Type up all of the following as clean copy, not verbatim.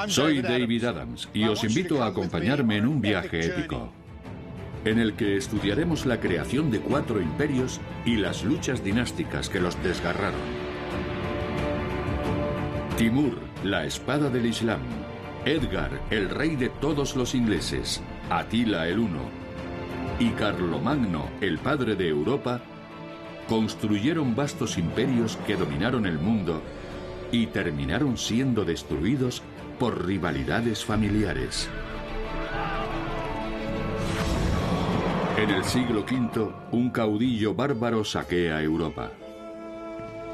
Soy David Adams y os invito a acompañarme en un viaje épico, en el que estudiaremos la creación de 4 imperios y las luchas dinásticas que los desgarraron. Timur, la espada del Islam; Edgar, el rey de todos los ingleses; Atila el Huno y Carlomagno, el padre de Europa, construyeron vastos imperios que dominaron el mundo y terminaron siendo destruidos por rivalidades familiares. En el siglo V, un caudillo bárbaro saquea Europa.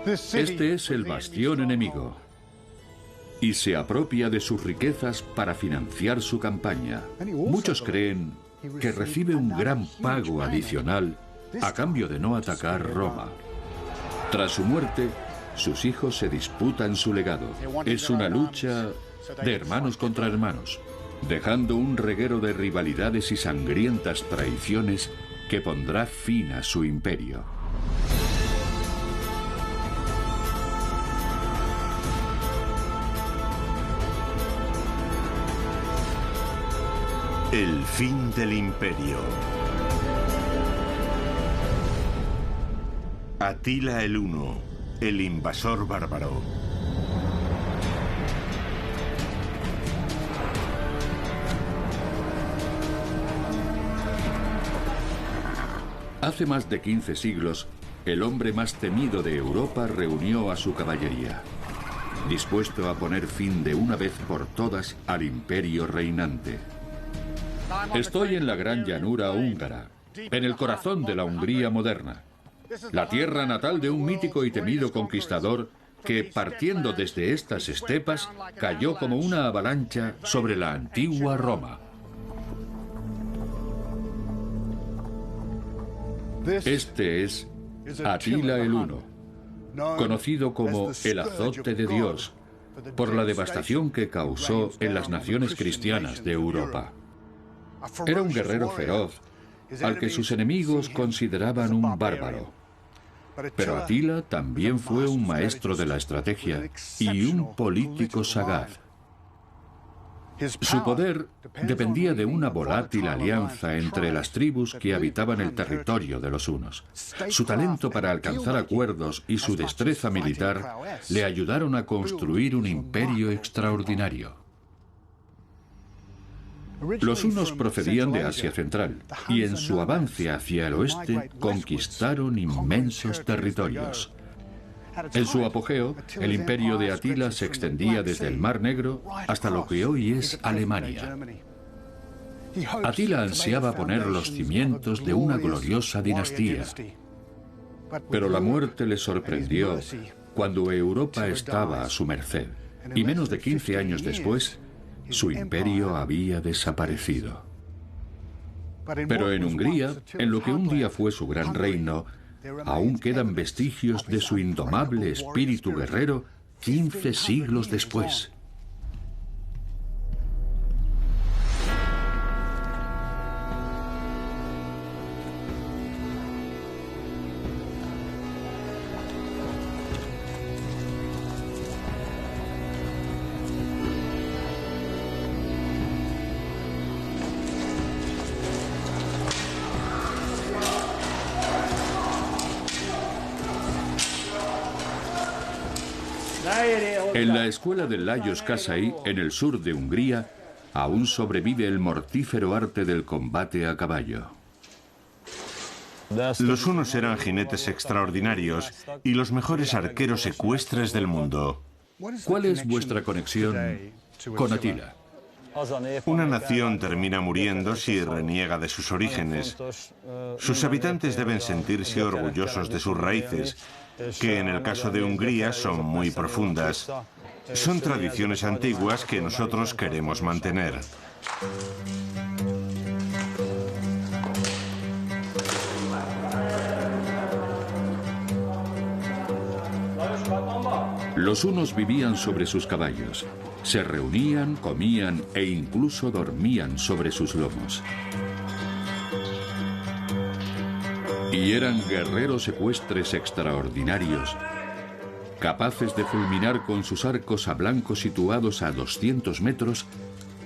Este es el bastión enemigo y se apropia de sus riquezas para financiar su campaña. Muchos creen que recibe un gran pago adicional a cambio de no atacar Roma. Tras su muerte, sus hijos se disputan su legado. Es una lucha de hermanos contra hermanos, dejando un reguero de rivalidades y sangrientas traiciones que pondrá fin a su imperio. El fin del imperio. Atila el Huno, el invasor bárbaro. Hace más de 15 siglos, el hombre más temido de Europa reunió a su caballería, dispuesto a poner fin de una vez por todas al imperio reinante. Estoy en la gran llanura húngara, en el corazón de la Hungría moderna, la tierra natal de un mítico y temido conquistador que, partiendo desde estas estepas, cayó como una avalancha sobre la antigua Roma. Este es Atila el Huno, conocido como el azote de Dios, por la devastación que causó en las naciones cristianas de Europa. Era un guerrero feroz, al que sus enemigos consideraban un bárbaro. Pero Atila también fue un maestro de la estrategia y un político sagaz. Su poder dependía de una volátil alianza entre las tribus que habitaban el territorio de los hunos. Su talento para alcanzar acuerdos y su destreza militar le ayudaron a construir un imperio extraordinario. Los hunos procedían de Asia Central y en su avance hacia el oeste conquistaron inmensos territorios. En su apogeo, el imperio de Atila se extendía desde el Mar Negro hasta lo que hoy es Alemania. Atila ansiaba poner los cimientos de una gloriosa dinastía, pero la muerte le sorprendió cuando Europa estaba a su merced, y menos de 15 años después, su imperio había desaparecido. Pero en Hungría, en lo que un día fue su gran reino, aún quedan vestigios de su indomable espíritu guerrero 15 siglos después. En la escuela de Lajos Kásai, en el sur de Hungría, aún sobrevive el mortífero arte del combate a caballo. Los hunos eran jinetes extraordinarios y los mejores arqueros ecuestres del mundo. ¿Cuál es vuestra conexión con Atila? Una nación termina muriendo si reniega de sus orígenes. Sus habitantes deben sentirse orgullosos de sus raíces, que en el caso de Hungría son muy profundas. Son tradiciones antiguas que nosotros queremos mantener. Los hunos vivían sobre sus caballos, se reunían, comían e incluso dormían sobre sus lomos. Y eran guerreros ecuestres extraordinarios, capaces de fulminar con sus arcos a blancos situados a 200 metros,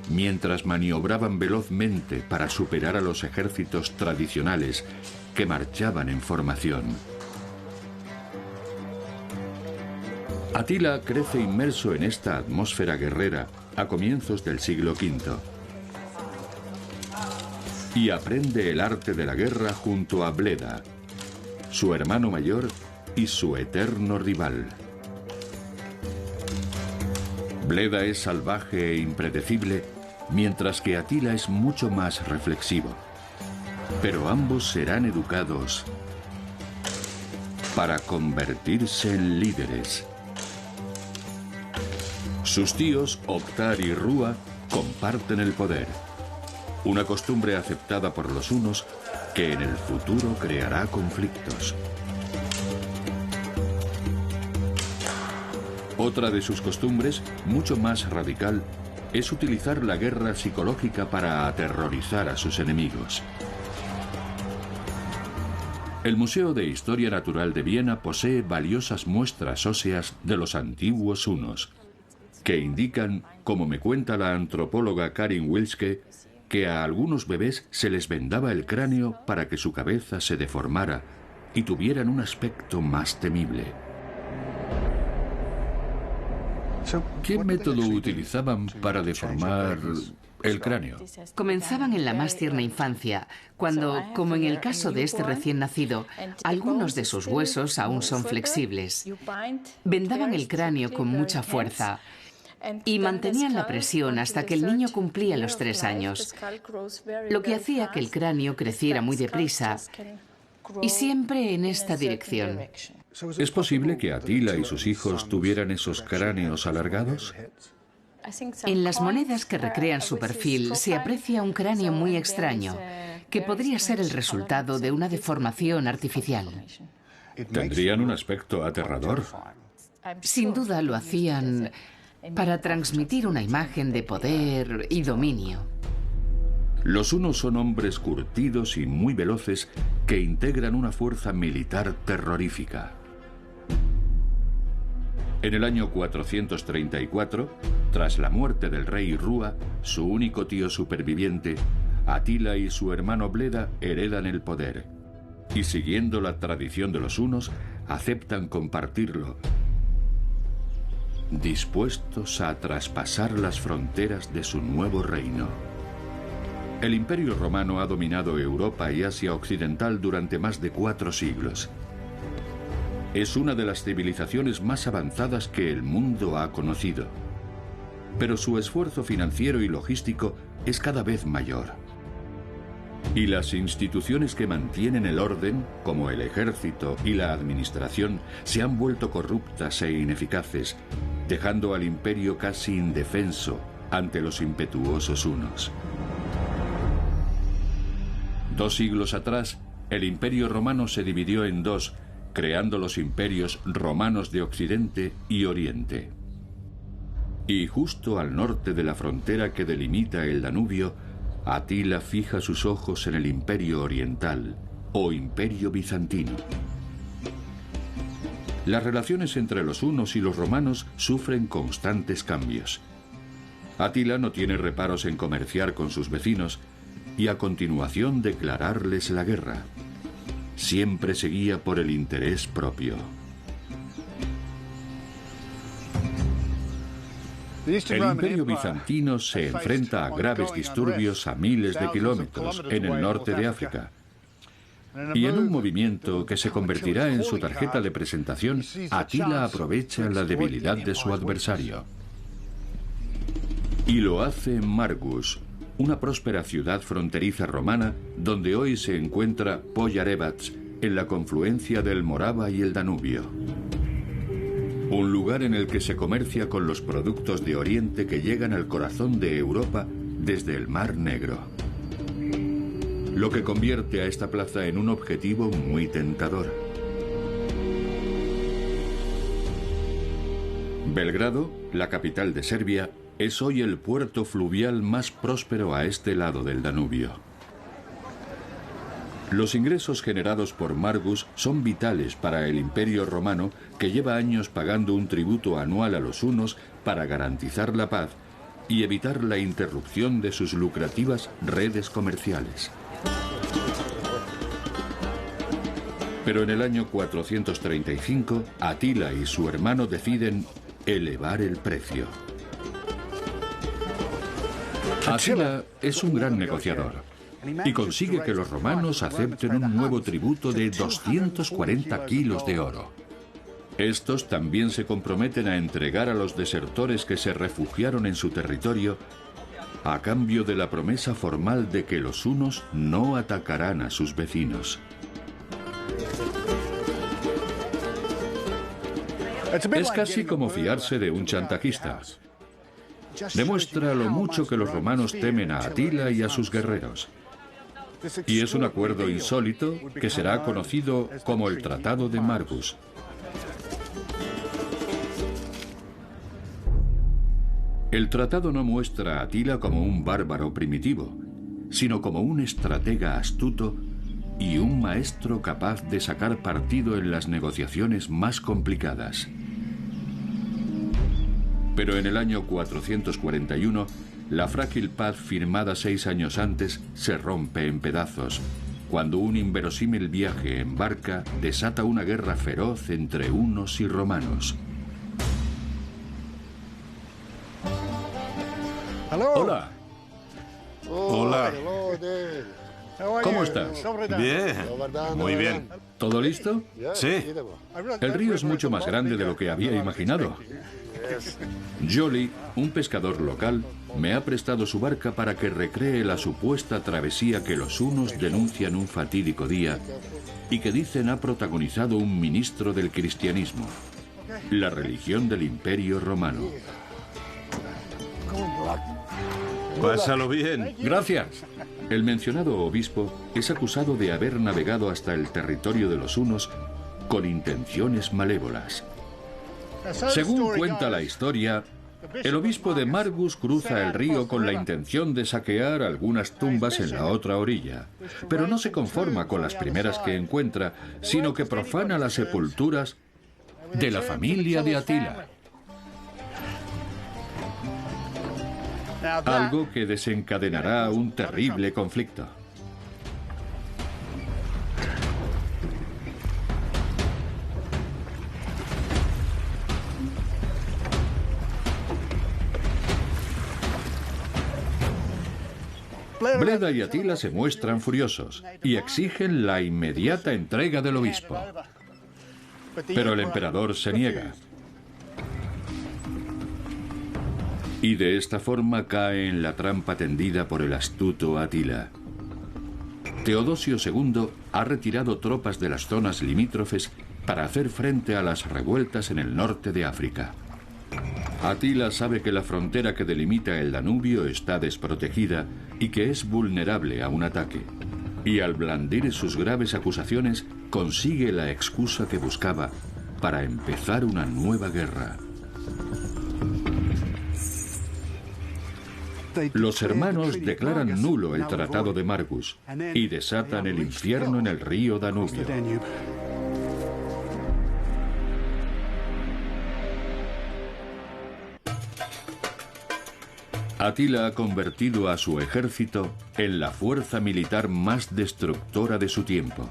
mientras maniobraban velozmente para superar a los ejércitos tradicionales que marchaban en formación. Atila crece inmerso en esta atmósfera guerrera a comienzos del siglo V y aprende el arte de la guerra junto a Bleda, su hermano mayor y su eterno rival. Bleda es salvaje e impredecible, mientras que Atila es mucho más reflexivo. Pero ambos serán educados para convertirse en líderes. Sus tíos, Oktar y Rúa, comparten el poder, una costumbre aceptada por los hunos que en el futuro creará conflictos. Otra de sus costumbres, mucho más radical, es utilizar la guerra psicológica para aterrorizar a sus enemigos. El Museo de Historia Natural de Viena posee valiosas muestras óseas de los antiguos hunos, que indican, como me cuenta la antropóloga Karin Wilske, que a algunos bebés se les vendaba el cráneo para que su cabeza se deformara y tuvieran un aspecto más temible. ¿Qué método utilizaban para deformar el cráneo? Comenzaban en la más tierna infancia, cuando, como en el caso de este recién nacido, algunos de sus huesos aún son flexibles. Vendaban el cráneo con mucha fuerza y mantenían la presión hasta que el niño cumplía los 3 años, lo que hacía que el cráneo creciera muy deprisa y siempre en esta dirección. ¿Es posible que Atila y sus hijos tuvieran esos cráneos alargados? En las monedas que recrean su perfil se aprecia un cráneo muy extraño, que podría ser el resultado de una deformación artificial. ¿Tendrían un aspecto aterrador? Sin duda lo hacían para transmitir una imagen de poder y dominio. Los hunos son hombres curtidos y muy veloces que integran una fuerza militar terrorífica. En el año 434, tras la muerte del rey Rúa, su único tío superviviente, Atila y su hermano Bleda heredan el poder y, siguiendo la tradición de los hunos, aceptan compartirlo, dispuestos a traspasar las fronteras de su nuevo reino. El Imperio Romano ha dominado Europa y Asia Occidental durante más de 4 siglos. Es una de las civilizaciones más avanzadas que el mundo ha conocido. Pero su esfuerzo financiero y logístico es cada vez mayor. Y las instituciones que mantienen el orden, como el ejército y la administración, se han vuelto corruptas e ineficaces, dejando al imperio casi indefenso ante los impetuosos hunos. 2 siglos atrás, el Imperio Romano se dividió en 2, creando los imperios romanos de Occidente y Oriente. Y justo al norte de la frontera que delimita el Danubio, Atila fija sus ojos en el Imperio Oriental, o Imperio Bizantino. Las relaciones entre los hunos y los romanos sufren constantes cambios. Atila no tiene reparos en comerciar con sus vecinos y a continuación declararles la guerra. Siempre se guía por el interés propio. El Imperio Bizantino se enfrenta a graves disturbios a miles de kilómetros en el norte de África. Y en un movimiento que se convertirá en su tarjeta de presentación, Atila aprovecha la debilidad de su adversario. Y lo hace en Margus, una próspera ciudad fronteriza romana donde hoy se encuentra Poyarevac, en la confluencia del Morava y el Danubio. Un lugar en el que se comercia con los productos de Oriente que llegan al corazón de Europa desde el Mar Negro. Lo que convierte a esta plaza en un objetivo muy tentador. Belgrado, la capital de Serbia, es hoy el puerto fluvial más próspero a este lado del Danubio. Los ingresos generados por Margus son vitales para el Imperio Romano, que lleva años pagando un tributo anual a los hunos para garantizar la paz y evitar la interrupción de sus lucrativas redes comerciales. Pero en el año 435, Atila y su hermano deciden elevar el precio. Atila es un gran negociador y consigue que los romanos acepten un nuevo tributo de 240 kilos de oro. Estos también se comprometen a entregar a los desertores que se refugiaron en su territorio a cambio de la promesa formal de que los hunos no atacarán a sus vecinos. Es casi como fiarse de un chantajista. Demuestra lo mucho que los romanos temen a Atila y a sus guerreros. Y es un acuerdo insólito que será conocido como el Tratado de Margus. El tratado no muestra a Atila como un bárbaro primitivo, sino como un estratega astuto y un maestro capaz de sacar partido en las negociaciones más complicadas. Pero en el año 441, la frágil paz firmada 6 años antes se rompe en pedazos, cuando un inverosímil viaje en barca desata una guerra feroz entre hunos y romanos. Hola. Hola. ¿Cómo estás? Bien, muy bien. ¿Todo listo? Sí. El río es mucho más grande de lo que había imaginado. Jolly, un pescador local, me ha prestado su barca para que recree la supuesta travesía que los hunos denuncian un fatídico día y que dicen ha protagonizado un ministro del cristianismo, la religión del Imperio Romano. Pásalo bien. Gracias. El mencionado obispo es acusado de haber navegado hasta el territorio de los hunos con intenciones malévolas. Según cuenta la historia, el obispo de Margus cruza el río con la intención de saquear algunas tumbas en la otra orilla, pero no se conforma con las primeras que encuentra, sino que profana las sepulturas de la familia de Atila. Algo que desencadenará un terrible conflicto. Bleda y Atila se muestran furiosos y exigen la inmediata entrega del obispo. Pero el emperador se niega. Y de esta forma cae en la trampa tendida por el astuto Atila. Teodosio II ha retirado tropas de las zonas limítrofes para hacer frente a las revueltas en el norte de África. Atila sabe que la frontera que delimita el Danubio está desprotegida y que es vulnerable a un ataque. Y al blandir sus graves acusaciones, consigue la excusa que buscaba para empezar una nueva guerra. Los hermanos declaran nulo el Tratado de Margus y desatan el infierno en el río Danubio. Atila ha convertido a su ejército en la fuerza militar más destructora de su tiempo.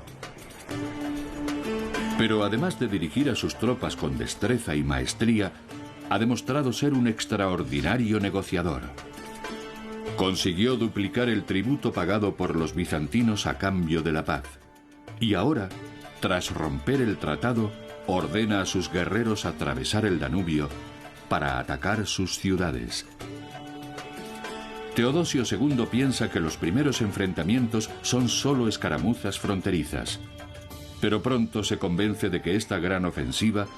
Pero además de dirigir a sus tropas con destreza y maestría, ha demostrado ser un extraordinario negociador. Consiguió duplicar el tributo pagado por los bizantinos a cambio de la paz. Y ahora, tras romper el tratado, ordena a sus guerreros atravesar el Danubio para atacar sus ciudades. Teodosio II piensa que los primeros enfrentamientos son solo escaramuzas fronterizas, pero pronto se convence de que esta gran ofensiva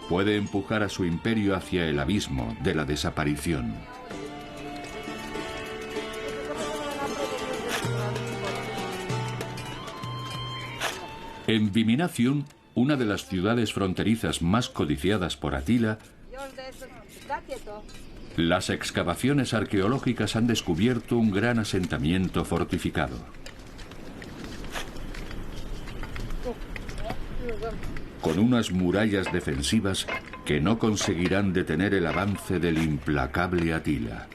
puede empujar a su imperio hacia el abismo de la desaparición. En Viminacium, una de las ciudades fronterizas más codiciadas por Atila, las excavaciones arqueológicas han descubierto un gran asentamiento fortificado. con unas murallas defensivas que no conseguirán detener el avance del implacable Atila.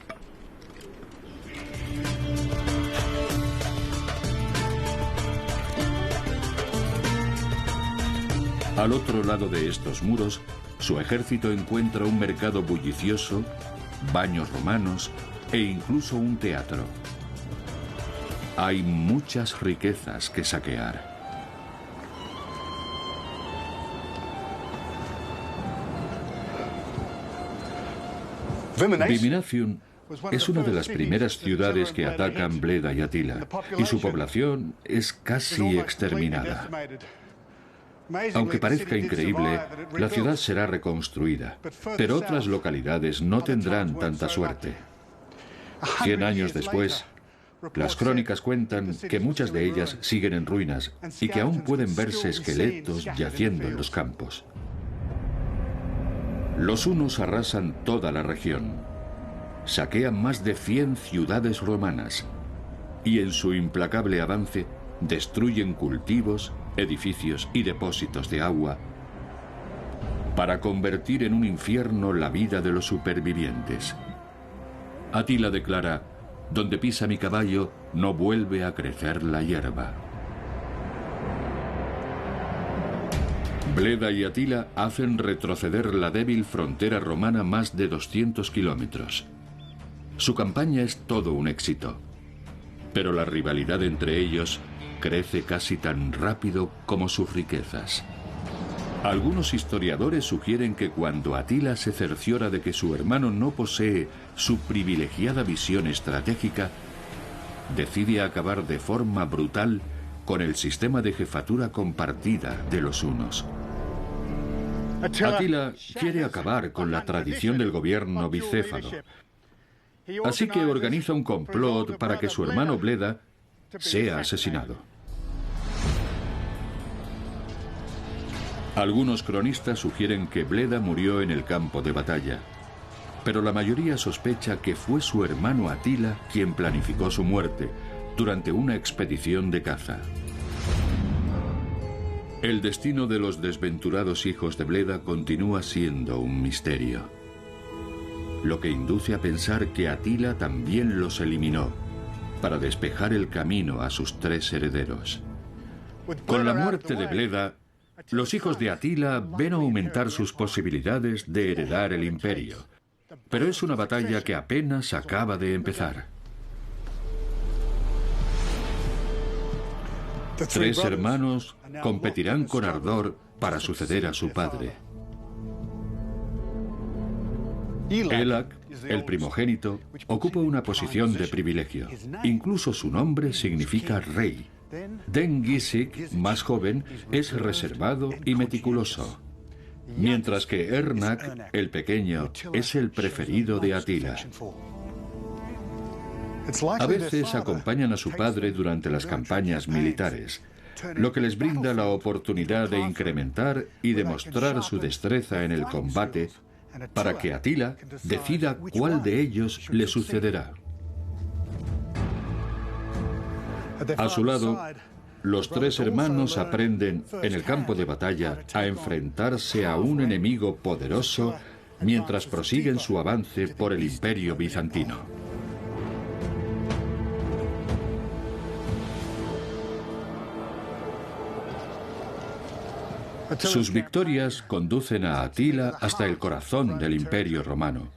Al otro lado de estos muros, su ejército encuentra un mercado bullicioso, baños romanos e incluso un teatro. Hay muchas riquezas que saquear. Viminacium es una de las primeras ciudades que atacan Bleda y Atila, y su población es casi exterminada. Aunque parezca increíble, la ciudad será reconstruida, pero otras localidades no tendrán tanta suerte. 100 años después, las crónicas cuentan que muchas de ellas siguen en ruinas y que aún pueden verse esqueletos yaciendo en los campos. Los hunos arrasan toda la región, saquean más de 100 ciudades romanas y en su implacable avance destruyen cultivos, edificios y depósitos de agua para convertir en un infierno la vida de los supervivientes. Atila declara: donde pisa mi caballo no vuelve a crecer la hierba. Bleda y Atila hacen retroceder la débil frontera romana más de 200 kilómetros. Su campaña es todo un éxito, pero la rivalidad entre ellos crece casi tan rápido como sus riquezas. Algunos historiadores sugieren que cuando Atila se cerciora de que su hermano no posee su privilegiada visión estratégica, decide acabar de forma brutal con el sistema de jefatura compartida de los hunos. Atila quiere acabar con la tradición del gobierno bicéfalo, así que organiza un complot para que su hermano Bleda sea asesinado. Algunos cronistas sugieren que Bleda murió en el campo de batalla, pero la mayoría sospecha que fue su hermano Atila quien planificó su muerte durante una expedición de caza. El destino de los desventurados hijos de Bleda continúa siendo un misterio, lo que induce a pensar que Atila también los eliminó para despejar el camino a sus 3 herederos. Con la muerte de Bleda, los hijos de Atila ven aumentar sus posibilidades de heredar el imperio, pero es una batalla que apenas acaba de empezar. 3 hermanos competirán con ardor para suceder a su padre. Elac, el primogénito, ocupa una posición de privilegio. Incluso su nombre significa rey. Dengisik, más joven, es reservado y meticuloso, mientras que Ernak, el pequeño, es el preferido de Atila. A veces acompañan a su padre durante las campañas militares, lo que les brinda la oportunidad de incrementar y demostrar su destreza en el combate para que Atila decida cuál de ellos le sucederá. A su lado, los 3 hermanos aprenden en el campo de batalla a enfrentarse a un enemigo poderoso mientras prosiguen su avance por el Imperio bizantino. Sus victorias conducen a Atila hasta el corazón del Imperio romano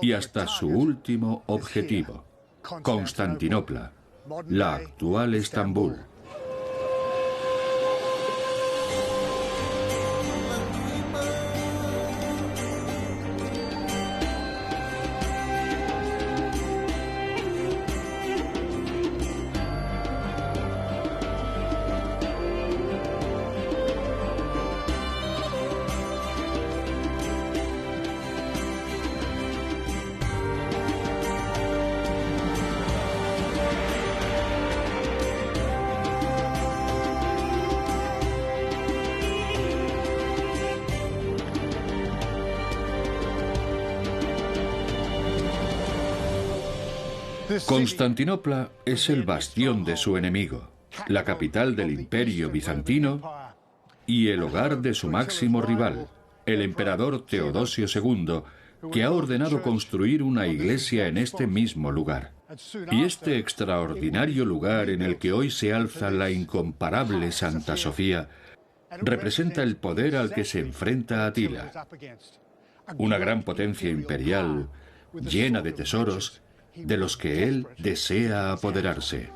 y hasta su último objetivo, Constantinopla, la actual Estambul. Constantinopla es el bastión de su enemigo, la capital del Imperio bizantino y el hogar de su máximo rival, el emperador Teodosio II, que ha ordenado construir una iglesia en este mismo lugar. Y este extraordinario lugar en el que hoy se alza la incomparable Santa Sofía representa el poder al que se enfrenta Atila, una gran potencia imperial llena de tesoros de los que él desea apoderarse.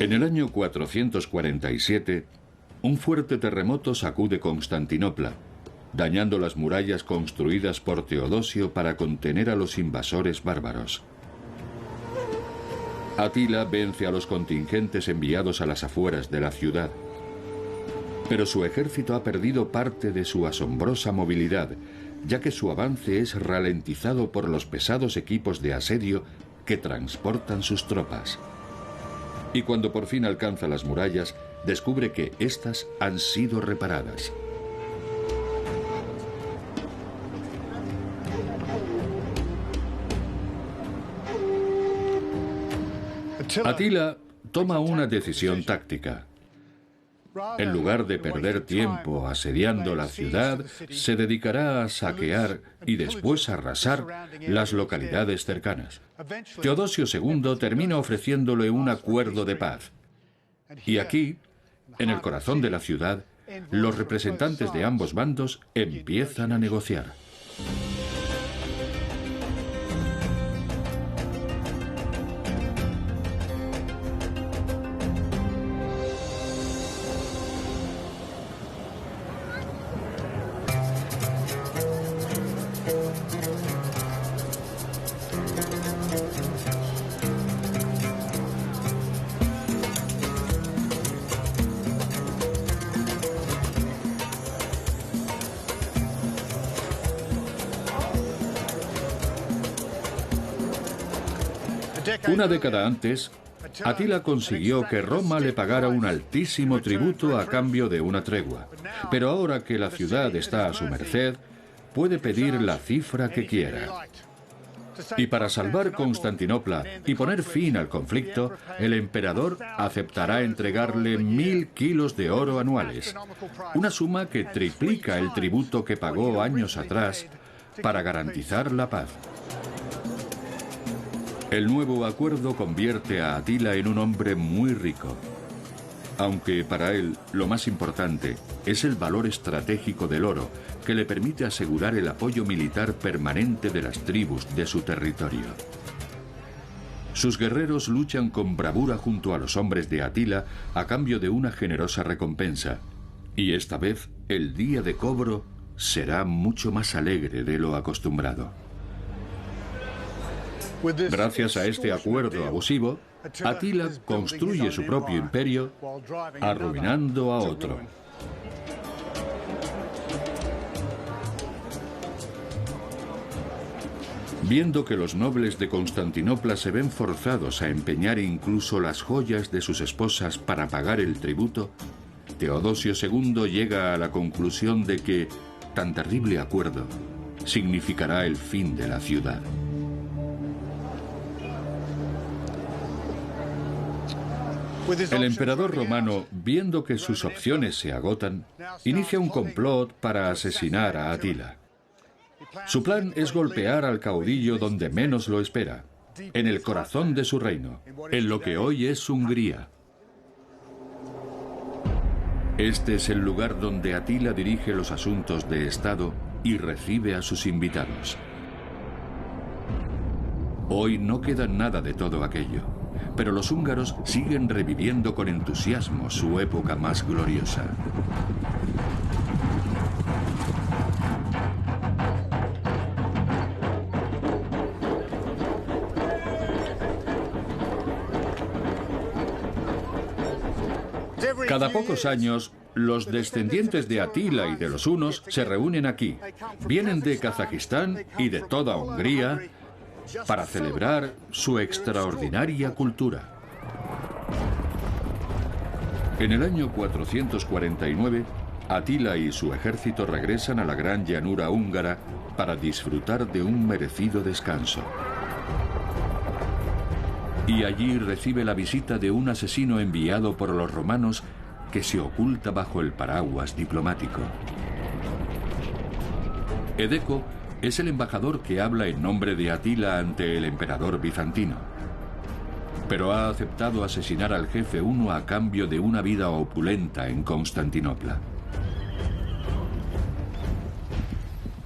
En el año 447, un fuerte terremoto sacude Constantinopla, dañando las murallas construidas por Teodosio para contener a los invasores bárbaros. Atila vence a los contingentes enviados a las afueras de la ciudad, pero su ejército ha perdido parte de su asombrosa movilidad, ya que su avance es ralentizado por los pesados equipos de asedio que transportan sus tropas. Y cuando por fin alcanza las murallas, descubre que éstas han sido reparadas. Atila toma una decisión táctica. En lugar de perder tiempo asediando la ciudad, se dedicará a saquear y después a arrasar las localidades cercanas. Teodosio II termina ofreciéndole un acuerdo de paz. Y aquí, en el corazón de la ciudad, los representantes de ambos bandos empiezan a negociar. Una década antes, Atila consiguió que Roma le pagara un altísimo tributo a cambio de una tregua. Pero ahora que la ciudad está a su merced, puede pedir la cifra que quiera. Y para salvar Constantinopla y poner fin al conflicto, el emperador aceptará entregarle 1000 kilos de oro anuales, una suma que triplica el tributo que pagó años atrás para garantizar la paz. El nuevo acuerdo convierte a Atila en un hombre muy rico, aunque para él lo más importante es el valor estratégico del oro, que le permite asegurar el apoyo militar permanente de las tribus de su territorio. Sus guerreros luchan con bravura junto a los hombres de Atila a cambio de una generosa recompensa, y esta vez el día de cobro será mucho más alegre de lo acostumbrado. Gracias a este acuerdo abusivo, Atila construye su propio imperio, arruinando a otro. Viendo que los nobles de Constantinopla se ven forzados a empeñar incluso las joyas de sus esposas para pagar el tributo, Teodosio II llega a la conclusión de que tan terrible acuerdo significará el fin de la ciudad. El emperador romano, viendo que sus opciones se agotan, inicia un complot para asesinar a Atila. Su plan es golpear al caudillo donde menos lo espera, en el corazón de su reino, en lo que hoy es Hungría. Este es el lugar donde Atila dirige los asuntos de Estado y recibe a sus invitados. Hoy no queda nada de todo aquello, pero los húngaros siguen reviviendo con entusiasmo su época más gloriosa. Cada pocos años, los descendientes de Atila y de los hunos se reúnen aquí. Vienen de Kazajistán y de toda Hungría para celebrar su extraordinaria cultura. En el año 449, Atila y su ejército regresan a la gran llanura húngara para disfrutar de un merecido descanso. y allí recibe la visita de un asesino enviado por los romanos que se oculta bajo el paraguas diplomático. Edeco es el embajador que habla en nombre de Atila ante el emperador bizantino, pero ha aceptado asesinar al jefe uno a cambio de una vida opulenta en Constantinopla.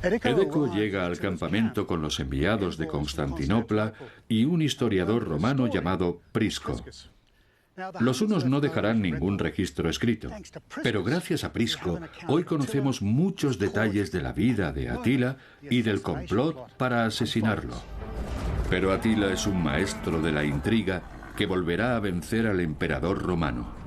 Edeco llega al campamento con los enviados de Constantinopla y un historiador romano llamado Prisco. Los hunos no dejarán ningún registro escrito, pero gracias a Prisco, hoy conocemos muchos detalles de la vida de Atila y del complot para asesinarlo. Pero Atila es un maestro de la intriga que volverá a vencer al emperador romano.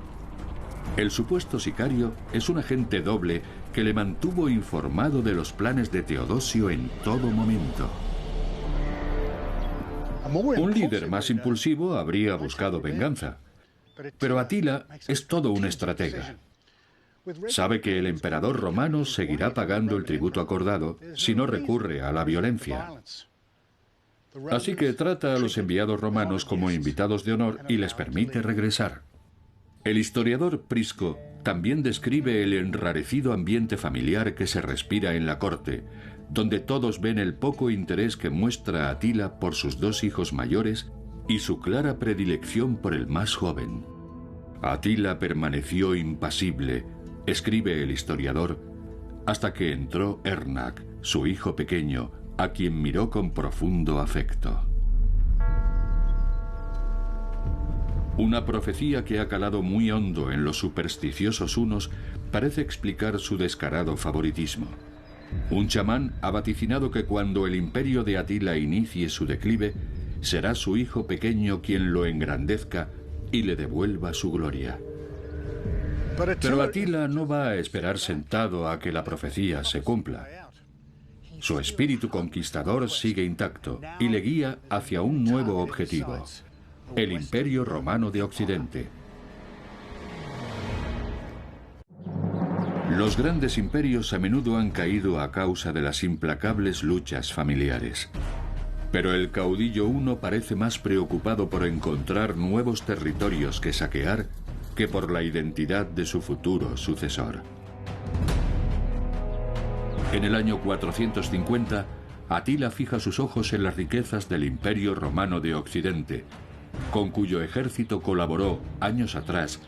El supuesto sicario es un agente doble que le mantuvo informado de los planes de Teodosio en todo momento. Un líder más impulsivo habría buscado venganza, pero Atila es todo un estratega. Sabe que el emperador romano seguirá pagando el tributo acordado si no recurre a la violencia. Así que trata a los enviados romanos como invitados de honor y les permite regresar. El historiador Prisco también describe el enrarecido ambiente familiar que se respira en la corte, donde todos ven el poco interés que muestra Atila por sus dos hijos mayores y su clara predilección por el más joven. Atila permaneció impasible, escribe el historiador, hasta que entró Ernak, su hijo pequeño, a quien miró con profundo afecto. Una profecía que ha calado muy hondo en los supersticiosos hunos parece explicar su descarado favoritismo. Un chamán ha vaticinado que cuando el imperio de Atila inicie su declive, será su hijo pequeño quien lo engrandezca y le devuelva su gloria. Pero Atila no va a esperar sentado a que la profecía se cumpla. Su espíritu conquistador sigue intacto y le guía hacia un nuevo objetivo: el Imperio Romano de Occidente. Los grandes imperios a menudo han caído a causa de las implacables luchas familiares. Pero el caudillo huno parece más preocupado por encontrar nuevos territorios que saquear que por la identidad de su futuro sucesor. En el año 450, Atila fija sus ojos en las riquezas del Imperio Romano de Occidente, con cuyo ejército colaboró años atrás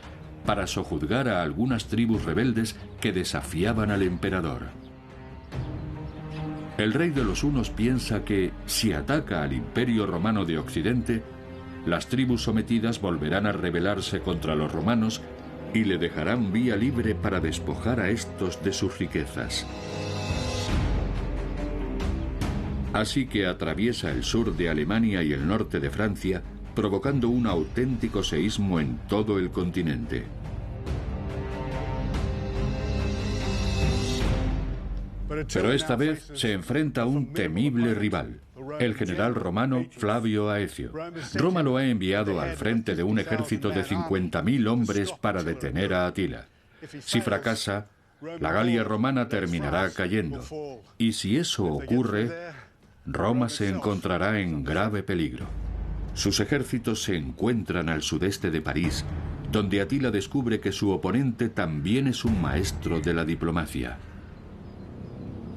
para sojuzgar a algunas tribus rebeldes que desafiaban al emperador. El rey de los hunos piensa que, si ataca al Imperio Romano de Occidente, las tribus sometidas volverán a rebelarse contra los romanos y le dejarán vía libre para despojar a estos de sus riquezas. Así que atraviesa el sur de Alemania y el norte de Francia, provocando un auténtico seísmo en todo el continente. Pero esta vez se enfrenta a un temible rival, el general romano Flavio Aecio. Roma lo ha enviado al frente de un ejército de 50.000 hombres para detener a Atila. Si fracasa, la Galia romana terminará cayendo. Y si eso ocurre, Roma se encontrará en grave peligro. Sus ejércitos se encuentran al sudeste de París, donde Atila descubre que su oponente también es un maestro de la diplomacia.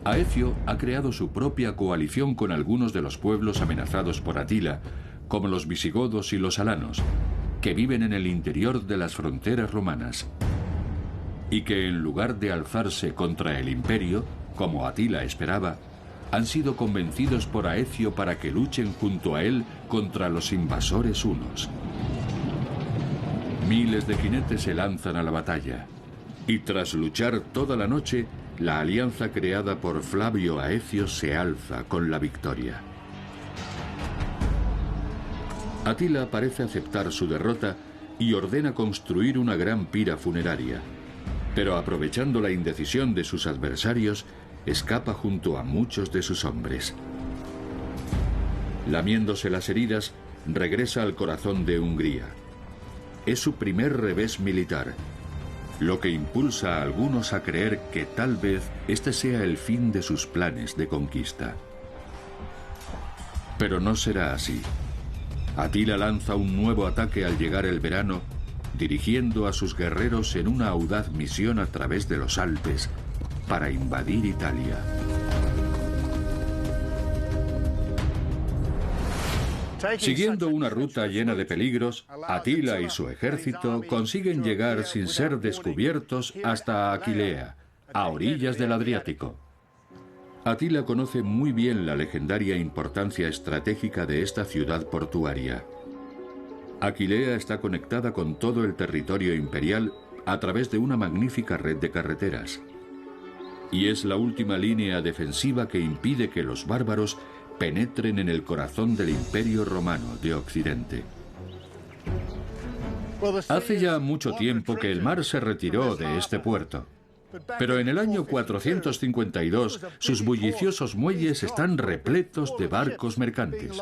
Aecio ha creado su propia coalición con algunos de los pueblos amenazados por Atila, como los visigodos y los alanos, que viven en el interior de las fronteras romanas, y que en lugar de alzarse contra el imperio, como Atila esperaba, han sido convencidos por Aecio para que luchen junto a él contra los invasores hunos. Miles de jinetes se lanzan a la batalla, y tras luchar toda la noche, la alianza creada por Flavio Aecio se alza con la victoria. Atila parece aceptar su derrota y ordena construir una gran pira funeraria, pero aprovechando la indecisión de sus adversarios, escapa junto a muchos de sus hombres. Lamiéndose las heridas, regresa al corazón de Hungría. Es su primer revés militar, lo que impulsa a algunos a creer que tal vez este sea el fin de sus planes de conquista. Pero no será así. Atila lanza un nuevo ataque al llegar el verano, dirigiendo a sus guerreros en una audaz misión a través de los Alpes para invadir Italia. Siguiendo una ruta llena de peligros, Atila y su ejército consiguen llegar sin ser descubiertos hasta Aquilea, a orillas del Adriático. Atila conoce muy bien la legendaria importancia estratégica de esta ciudad portuaria. Aquilea está conectada con todo el territorio imperial a través de una magnífica red de carreteras. Y es la última línea defensiva que impide que los bárbaros penetren en el corazón del Imperio Romano de Occidente. Hace ya mucho tiempo que el mar se retiró de este puerto, pero en el año 452 sus bulliciosos muelles están repletos de barcos mercantes.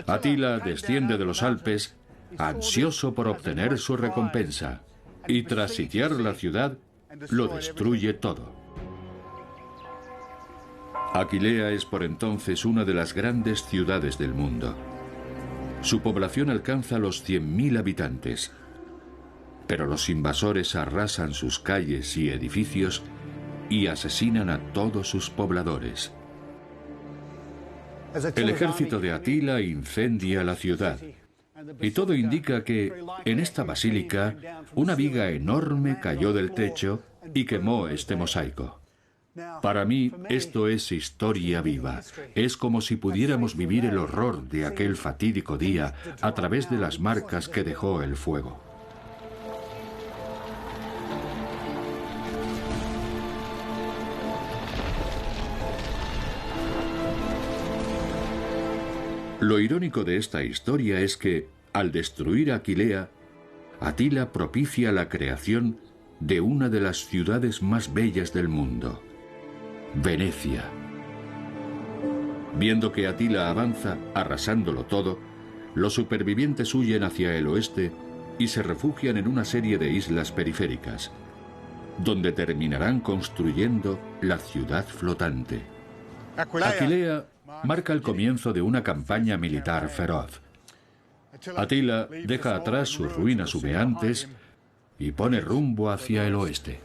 Atila desciende de los Alpes, ansioso por obtener su recompensa, y tras sitiar la ciudad, lo destruye todo. Aquilea es por entonces una de las grandes ciudades del mundo. Su población alcanza los 100.000 habitantes. Pero los invasores arrasan sus calles y edificios y asesinan a todos sus pobladores. El ejército de Atila incendia la ciudad. Y todo indica que, en esta basílica, una viga enorme cayó del techo y quemó este mosaico. Para mí, esto es historia viva. Es como si pudiéramos vivir el horror de aquel fatídico día a través de las marcas que dejó el fuego. Lo irónico de esta historia es que, al destruir Aquilea, Atila propicia la creación de una de las ciudades más bellas del mundo, Venecia. Viendo que Atila avanza, arrasándolo todo, los supervivientes huyen hacia el oeste y se refugian en una serie de islas periféricas, donde terminarán construyendo la ciudad flotante. Aquilea marca el comienzo de una campaña militar feroz. Atila deja atrás sus ruinas humeantes y pone rumbo hacia el oeste.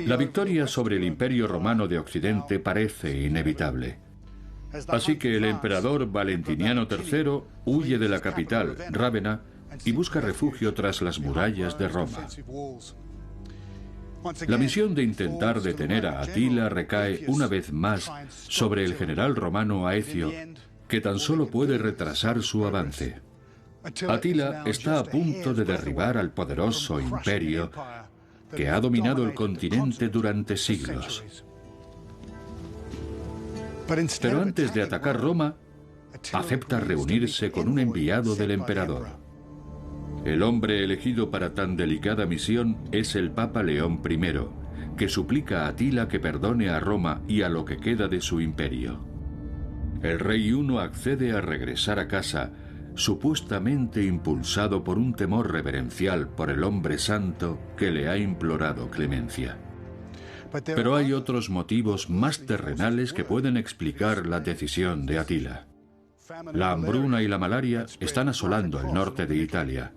La victoria sobre el Imperio Romano de Occidente parece inevitable. Así que el emperador Valentiniano III huye de la capital, Rávena, y busca refugio tras las murallas de Roma. La misión de intentar detener a Atila recae una vez más sobre el general romano Aecio, que tan solo puede retrasar su avance. Atila está a punto de derribar al poderoso imperio que ha dominado el continente durante siglos. Pero antes de atacar Roma, acepta reunirse con un enviado del emperador. El hombre elegido para tan delicada misión es el Papa León I, que suplica a Atila que perdone a Roma y a lo que queda de su imperio. El rey Huno accede a regresar a casa, supuestamente impulsado por un temor reverencial por el hombre santo que le ha implorado clemencia. Pero hay otros motivos más terrenales que pueden explicar la decisión de Atila. La hambruna y la malaria están asolando el norte de Italia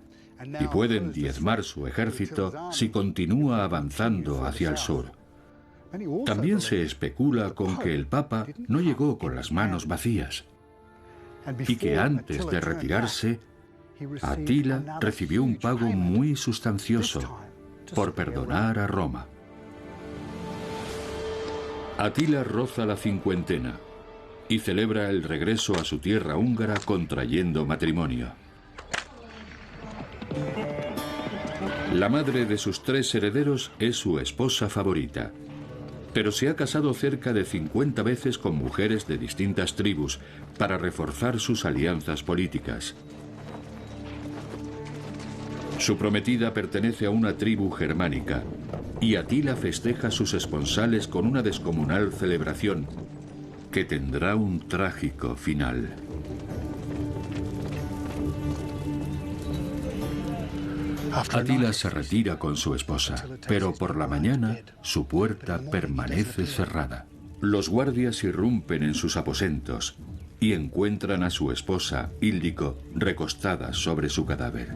y pueden diezmar su ejército si continúa avanzando hacia el sur. También se especula con que el Papa no llegó con las manos vacías y que antes de retirarse, Atila recibió un pago muy sustancioso por perdonar a Roma. Atila roza la cincuentena y celebra el regreso a su tierra húngara contrayendo matrimonio. La madre de sus 3 herederos es su esposa favorita, pero se ha casado cerca de 50 veces con mujeres de distintas tribus para reforzar sus alianzas políticas. Su prometida pertenece a una tribu germánica y Atila festeja sus esponsales con una descomunal celebración que tendrá un trágico final. Atila se retira con su esposa, pero por la mañana su puerta permanece cerrada. los guardias irrumpen en sus aposentos y encuentran a su esposa, Íldico, recostada sobre su cadáver.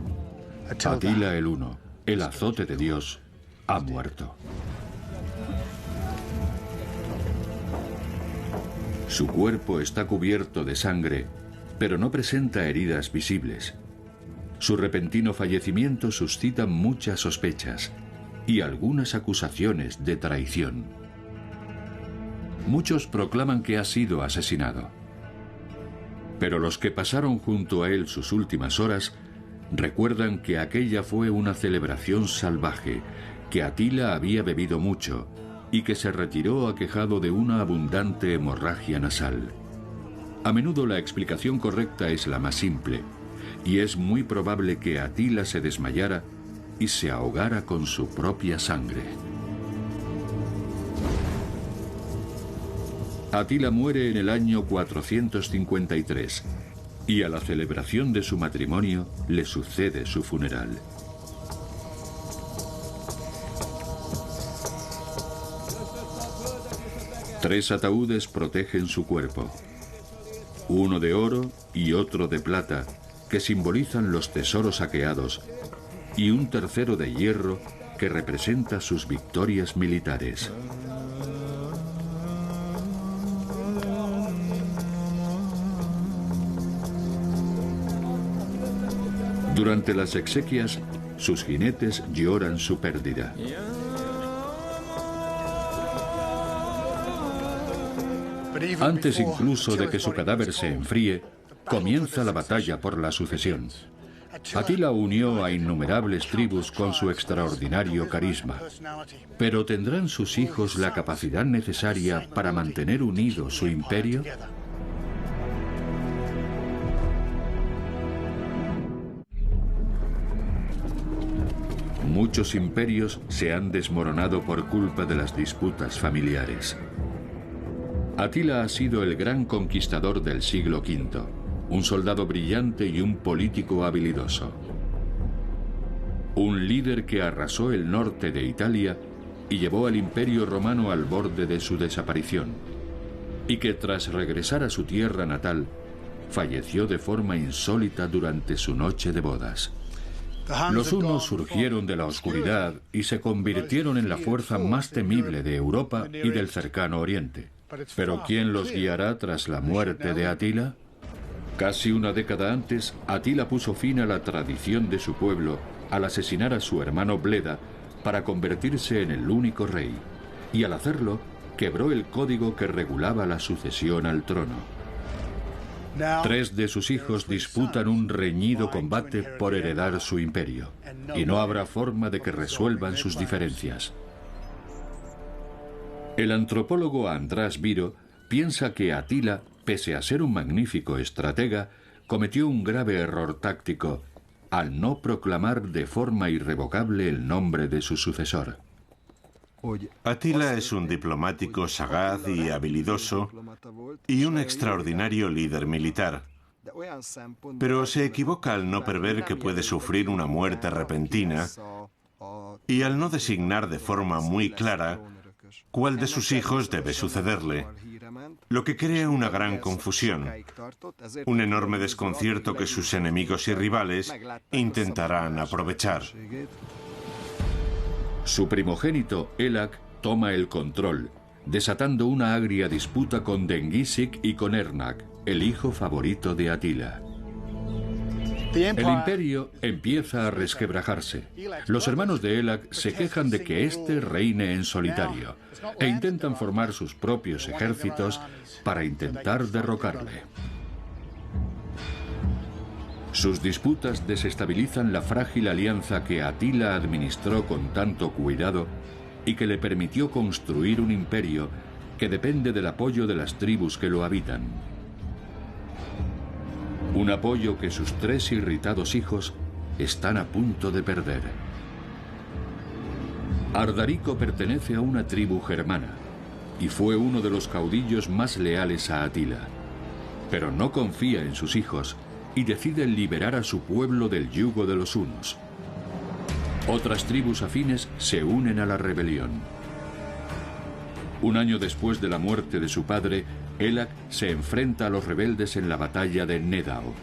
Atila el Uno, el azote de Dios, ha muerto. Su cuerpo está cubierto de sangre, pero no presenta heridas visibles. Su repentino fallecimiento suscita muchas sospechas y algunas acusaciones de traición. Muchos proclaman que ha sido asesinado. Pero los que pasaron junto a él sus últimas horas recuerdan que aquella fue una celebración salvaje, que Atila había bebido mucho y que se retiró aquejado de una abundante hemorragia nasal. A menudo la explicación correcta es la más simple, y es muy probable que Atila se desmayara y se ahogara con su propia sangre. Atila muere en el año 453, y a la celebración de su matrimonio le sucede su funeral. Tres ataúdes protegen su cuerpo, uno de oro y otro de plata, que simbolizan los tesoros saqueados, y un tercero de hierro que representa sus victorias militares. Durante las exequias, sus jinetes lloran su pérdida. Antes incluso de que su cadáver se enfríe, comienza la batalla por la sucesión. Atila unió a innumerables tribus con su extraordinario carisma. ¿Pero tendrán sus hijos la capacidad necesaria para mantener unido su imperio? Muchos imperios se han desmoronado por culpa de las disputas familiares. Atila ha sido el gran conquistador del siglo V, un soldado brillante y un político habilidoso. Un líder que arrasó el norte de Italia y llevó al Imperio Romano al borde de su desaparición, y que tras regresar a su tierra natal, falleció de forma insólita durante su noche de bodas. Los hunos surgieron de la oscuridad y se convirtieron en la fuerza más temible de Europa y del cercano Oriente. ¿Pero quién los guiará tras la muerte de Atila? Casi una década antes, Atila puso fin a la tradición de su pueblo al asesinar a su hermano Bleda para convertirse en el único rey, y al hacerlo, quebró el código que regulaba la sucesión al trono. Tres de sus hijos disputan un reñido combate por heredar su imperio, y no habrá forma de que resuelvan sus diferencias. El antropólogo András Viro piensa que Atila, pese a ser un magnífico estratega, cometió un grave error táctico al no proclamar de forma irrevocable el nombre de su sucesor. Atila es un diplomático sagaz y habilidoso y un extraordinario líder militar, pero se equivoca al no prever que puede sufrir una muerte repentina y al no designar de forma muy clara cuál de sus hijos debe sucederle, lo que crea una gran confusión, un enorme desconcierto que sus enemigos y rivales intentarán aprovechar. Su primogénito, Elac, toma el control, desatando una agria disputa con Dengisik y con Ernak, el hijo favorito de Atila. El imperio empieza a resquebrajarse. Los hermanos de Elac se quejan de que éste reine en solitario e intentan formar sus propios ejércitos para intentar derrocarle. Sus disputas desestabilizan la frágil alianza que Atila administró con tanto cuidado y que le permitió construir un imperio que depende del apoyo de las tribus que lo habitan. Un apoyo que sus tres irritados hijos están a punto de perder. Ardarico pertenece a una tribu germana y fue uno de los caudillos más leales a Atila, pero no confía en sus hijos y decide liberar a su pueblo del yugo de los hunos. Otras tribus afines se unen a la rebelión. Un año después de la muerte de su padre, Elac se enfrenta a los rebeldes en la batalla de Nedao.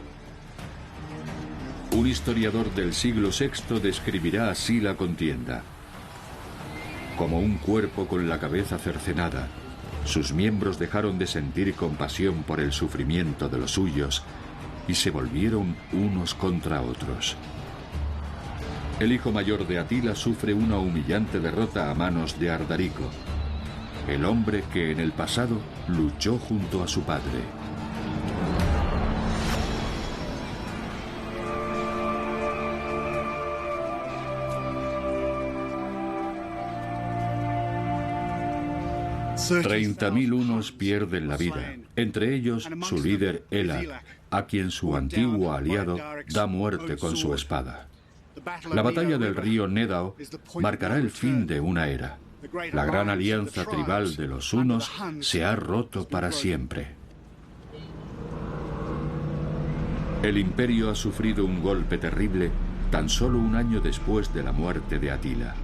Un historiador del siglo VI describirá así la contienda: como un cuerpo con la cabeza cercenada, sus miembros dejaron de sentir compasión por el sufrimiento de los suyos y se volvieron unos contra otros. El hijo mayor de Atila sufre una humillante derrota a manos de Ardarico, el hombre que en el pasado luchó junto a su padre. $30.000 hunos pierden la vida, entre ellos su líder Elac, a quien su antiguo aliado da muerte con su espada. La batalla del río Nedao marcará el fin de una era. La gran alianza tribal de los hunos se ha roto para siempre. El imperio ha sufrido un golpe terrible tan solo un año después de la muerte de Atila.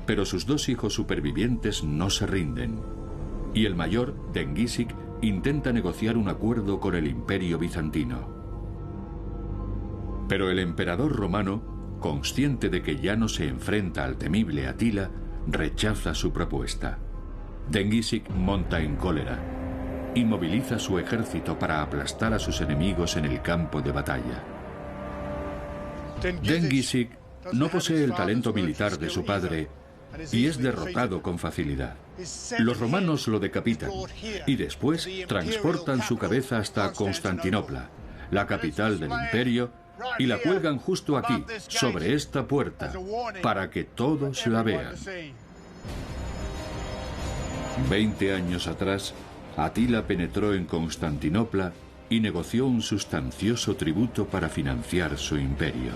Pero sus dos hijos supervivientes no se rinden, y el mayor, Dengisik, intenta negociar un acuerdo con el imperio bizantino. Pero el emperador romano, consciente de que ya no se enfrenta al temible Atila, rechaza su propuesta. Dengisik monta en cólera y moviliza su ejército para aplastar a sus enemigos en el campo de batalla. Dengisik no posee el talento militar de su padre y es derrotado con facilidad. Los romanos lo decapitan y después transportan su cabeza hasta Constantinopla, la capital del imperio, y la cuelgan justo aquí, sobre esta puerta, para que todos la vean. 20 años atrás, Atila penetró en Constantinopla y negoció un sustancioso tributo para financiar su imperio.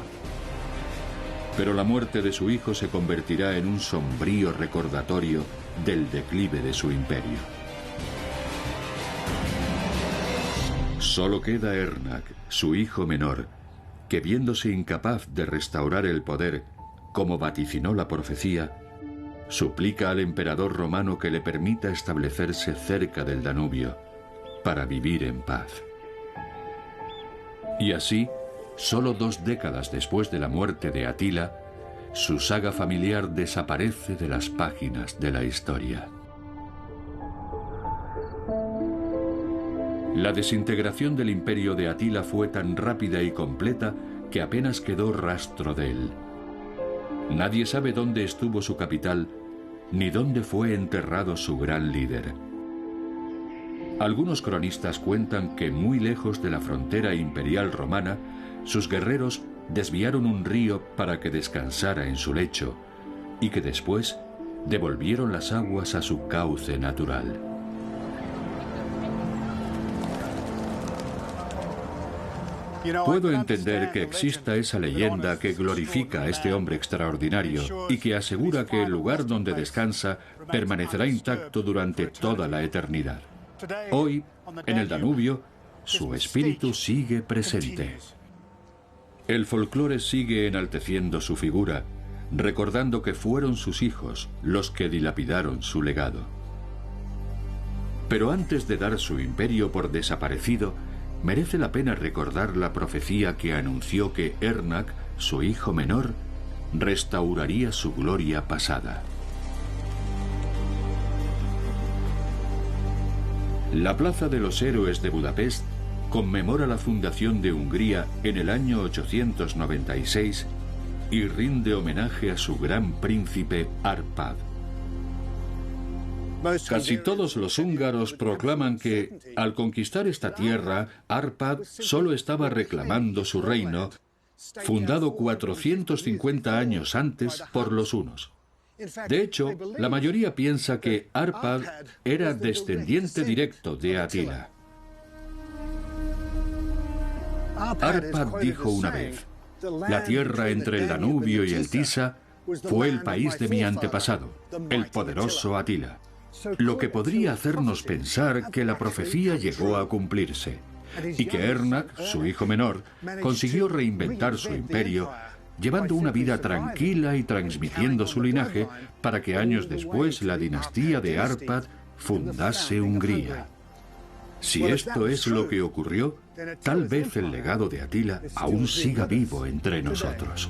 Pero la muerte de su hijo se convertirá en un sombrío recordatorio del declive de su imperio. Solo queda Ernak, su hijo menor, que viéndose incapaz de restaurar el poder, como vaticinó la profecía, suplica al emperador romano que le permita establecerse cerca del Danubio para vivir en paz. Y así, solo 2 décadas después de la muerte de Atila, su saga familiar desaparece de las páginas de la historia. La desintegración del imperio de Atila fue tan rápida y completa que apenas quedó rastro de él. Nadie sabe dónde estuvo su capital, ni dónde fue enterrado su gran líder. Algunos cronistas cuentan que muy lejos de la frontera imperial romana, sus guerreros desviaron un río para que descansara en su lecho y que después devolvieron las aguas a su cauce natural. Puedo entender que exista esa leyenda que glorifica a este hombre extraordinario y que asegura que el lugar donde descansa permanecerá intacto durante toda la eternidad. Hoy, en el Danubio, su espíritu sigue presente. El folclore sigue enalteciendo su figura, recordando que fueron sus hijos los que dilapidaron su legado. Pero antes de dar su imperio por desaparecido, merece la pena recordar la profecía que anunció que Ernak, su hijo menor, restauraría su gloria pasada. La Plaza de los Héroes de Budapest conmemora la fundación de Hungría en el año 896 y rinde homenaje a su gran príncipe Árpád. Casi todos los húngaros proclaman que, al conquistar esta tierra, Árpád solo estaba reclamando su reino, fundado 450 años antes por los hunos. De hecho, la mayoría piensa que Árpád era descendiente directo de Atila. Árpád dijo una vez: la tierra entre el Danubio y el Tisa fue el país de mi antepasado, el poderoso Atila. Lo que podría hacernos pensar que la profecía llegó a cumplirse y que Ernak, su hijo menor, consiguió reinventar su imperio, llevando una vida tranquila y transmitiendo su linaje para que años después la dinastía de Árpád fundase Hungría. Si esto es lo que ocurrió, tal vez el legado de Atila aún siga vivo entre nosotros.